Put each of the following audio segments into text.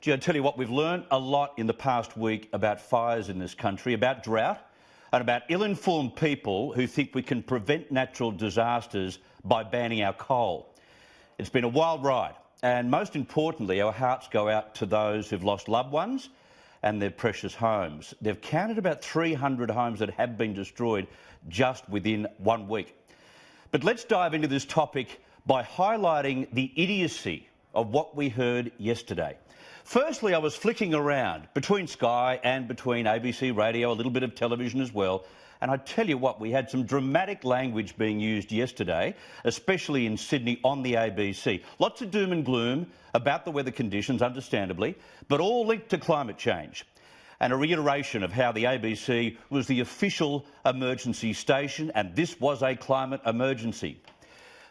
Gee, I tell you what, we've learned a lot in the past week about fires in this country, about drought, and about ill-informed people who think we can prevent natural disasters by banning our coal. It's been a wild ride, and most importantly, our hearts go out to those who've lost loved ones and their precious homes. They've counted about 300 homes that have been destroyed just within 1 week. But let's dive into this topic by highlighting the idiocy of what we heard yesterday. Firstly, I was flicking around between Sky and between ABC Radio, a little bit of television as well, and I tell you what, we had some dramatic language being used yesterday, especially in Sydney on the ABC. Lots of doom and gloom about the weather conditions, understandably, but all linked to climate change. And a reiteration of how the ABC was the official emergency station, and this was a climate emergency.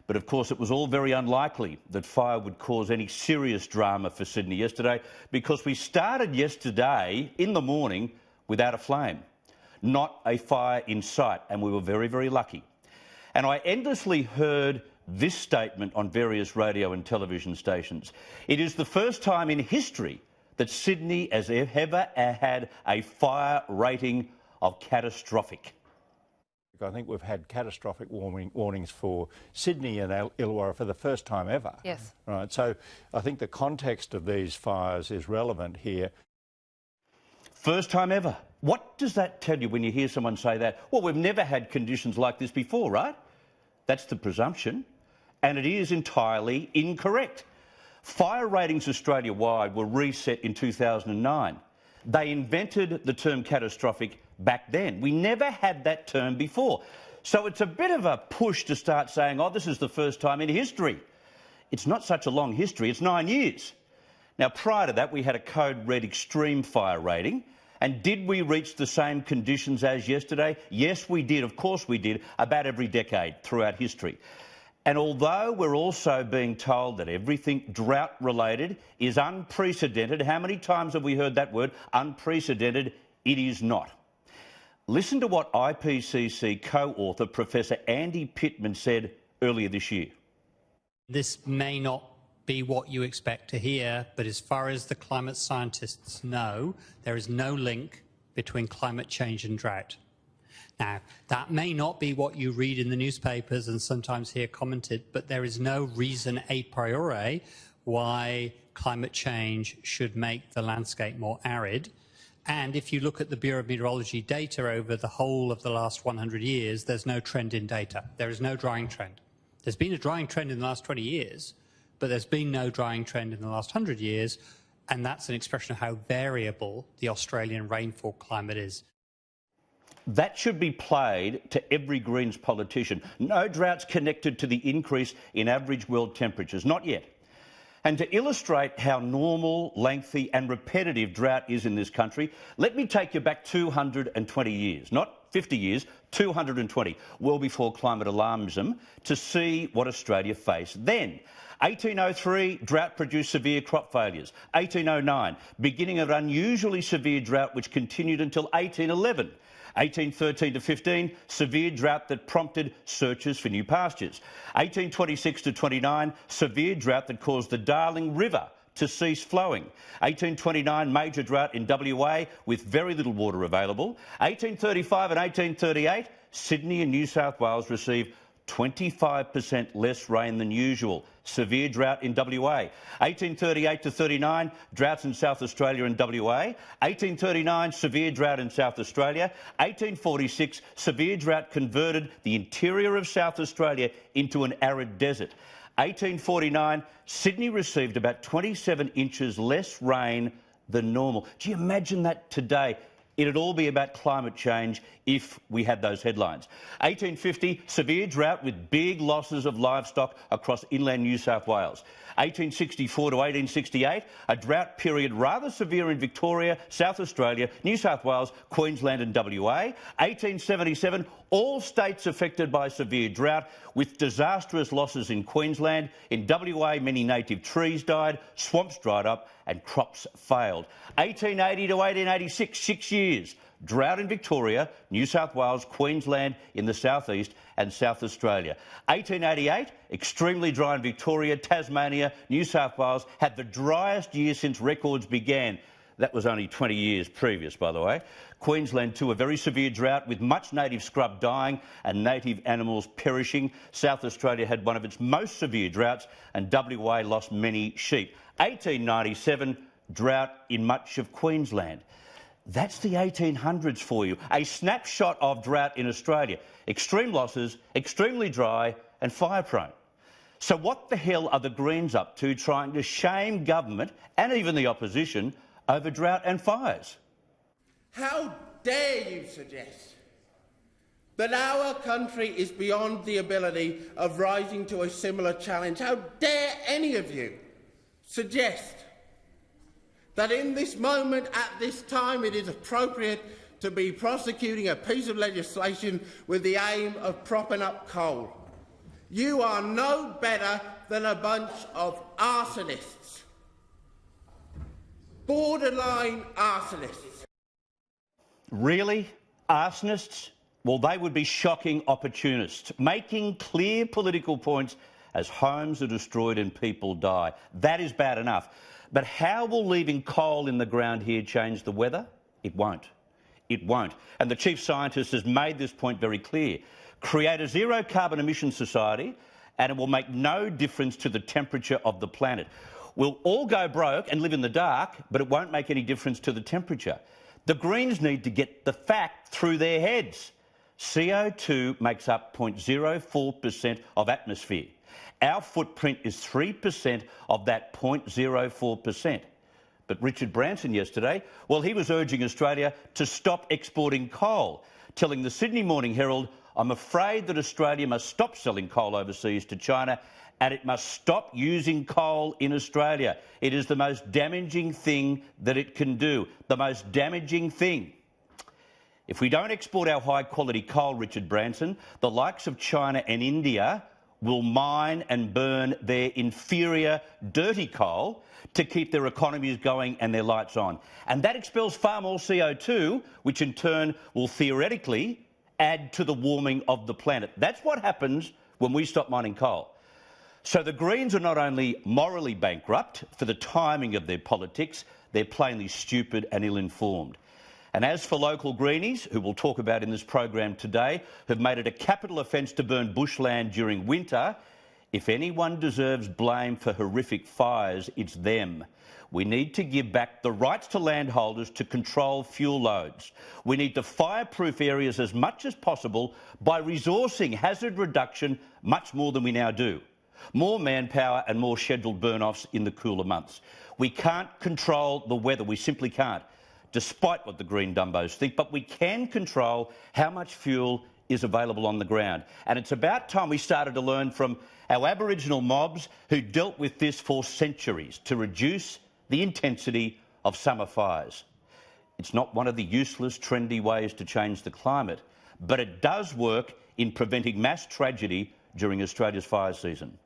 But of course, it was all very unlikely that fire would cause any serious drama for Sydney yesterday, because we started yesterday in the morning without a flame, not a fire in sight, and we were very, very lucky. And I endlessly heard this statement on various radio and television stations. It is the first time in history that Sydney has ever had a fire rating of catastrophic. I think we've had catastrophic warnings for Sydney and Illawarra for the first time ever. Yes. Right. So I think the context of these fires is relevant here. First time ever. What does that tell you when you hear someone say that? Well, we've never had conditions like this before, right? That's the presumption, and it is entirely incorrect. Fire ratings Australia-wide were reset in 2009. They invented the term catastrophic back then. We never had that term before. So it's a bit of a push to start saying, oh, this is the first time in history. It's not such a long history, it's 9 years. Now, prior to that, we had a code red extreme fire rating. And did we reach the same conditions as yesterday? Yes, we did. Of course we did, about every decade throughout history. And although we're also being told that everything drought-related is unprecedented, how many times have we heard that word, unprecedented? It is not. Listen to what IPCC co-author Professor Andy Pittman said earlier this year. This may not be what you expect to hear, but as far as the climate scientists know, there is no link between climate change and drought. Now, that may not be what you read in the newspapers and sometimes hear commented, but there is no reason a priori why climate change should make the landscape more arid. And if you look at the Bureau of Meteorology data over the whole of the last 100 years, there's no trend in data. There is no drying trend. There's been a drying trend in the last 20 years, but there's been no drying trend in the last 100 years, and that's an expression of how variable the Australian rainfall climate is. That should be played to every Greens politician. No droughts connected to the increase in average world temperatures, not yet. And to illustrate how normal, lengthy and repetitive drought is in this country, let me take you back 220 years, not 50 years, 220, well before climate alarmism, to see what Australia faced then. 1803, drought produced severe crop failures. 1809, beginning of unusually severe drought which continued until 1811. 1813 to 15, severe drought that prompted searches for new pastures. 1826 to 29, severe drought that caused the Darling River to cease flowing. 1829, major drought in WA with very little water available. 1835 and 1838, Sydney and New South Wales received 25% less rain than usual. Severe drought in WA. 1838 to 39, droughts in South Australia and WA. 1839, severe drought in South Australia. 1846, severe drought converted the interior of South Australia into an arid desert. 1849, Sydney received about 27 inches less rain than normal. Do you imagine that today? It'd all be about climate change if we had those headlines. 1850, severe drought with big losses of livestock across inland New South Wales. 1864 to 1868, a drought period rather severe in Victoria, South Australia, New South Wales, Queensland and WA. 1877, all states affected by severe drought with disastrous losses in Queensland. In WA, many native trees died, swamps dried up and crops failed. 1880 to 1886, 6 years. Drought in Victoria, New South Wales, Queensland in the southeast and South Australia. 1888, extremely dry in Victoria, Tasmania, New South Wales had the driest year since records began. That was only 20 years previous, by the way. Queensland too, a very severe drought with much native scrub dying and native animals perishing. South Australia had one of its most severe droughts and WA lost many sheep. 1897, drought in much of Queensland. That's the 1800s for you. A snapshot of drought in Australia. Extreme losses, extremely dry and fire prone. So what the hell are the Greens up to trying to shame government and even the opposition over drought and fires? How dare you suggest that our country is beyond the ability of rising to a similar challenge? How dare any of you suggest that in this moment, at this time, it is appropriate to be prosecuting a piece of legislation with the aim of propping up coal? You are no better than a bunch of arsonists. Borderline arsonists. Really? Arsonists? Well, they would be shocking opportunists, making clear political points as homes are destroyed and people die. That is bad enough. But how will leaving coal in the ground here change the weather? It won't. It won't. And the chief scientist has made this point very clear. Create a zero carbon emission society and it will make no difference to the temperature of the planet. We'll all go broke and live in the dark, but it won't make any difference to the temperature. The Greens need to get the fact through their heads. CO2 makes up 0.04% of atmosphere. Our footprint is 3% of that 0.04%. But Richard Branson yesterday, well, he was urging Australia to stop exporting coal, telling the Sydney Morning Herald, "I'm afraid that Australia must stop selling coal overseas to China and it must stop using coal in Australia. It is the most damaging thing that it can do. The most damaging thing." If we don't export our high-quality coal, Richard Branson, the likes of China and India will mine and burn their inferior, dirty coal to keep their economies going and their lights on. And that expels far more CO2, which in turn will theoretically add to the warming of the planet. That's what happens when we stop mining coal. So the Greens are not only morally bankrupt for the timing of their politics, they're plainly stupid and ill-informed. And as for local Greenies, who we'll talk about in this program today, who've made it a capital offence to burn bushland during winter, if anyone deserves blame for horrific fires, it's them. We need to give back the rights to landholders to control fuel loads. We need to fireproof areas as much as possible by resourcing hazard reduction much more than we now do. More manpower and more scheduled burn-offs in the cooler months. We can't control the weather, we simply can't, despite what the Green Dumbos think, but we can control how much fuel is available on the ground. And it's about time we started to learn from our Aboriginal mobs who dealt with this for centuries to reduce the intensity of summer fires. It's not one of the useless, trendy ways to change the climate, but it does work in preventing mass tragedy during Australia's fire season.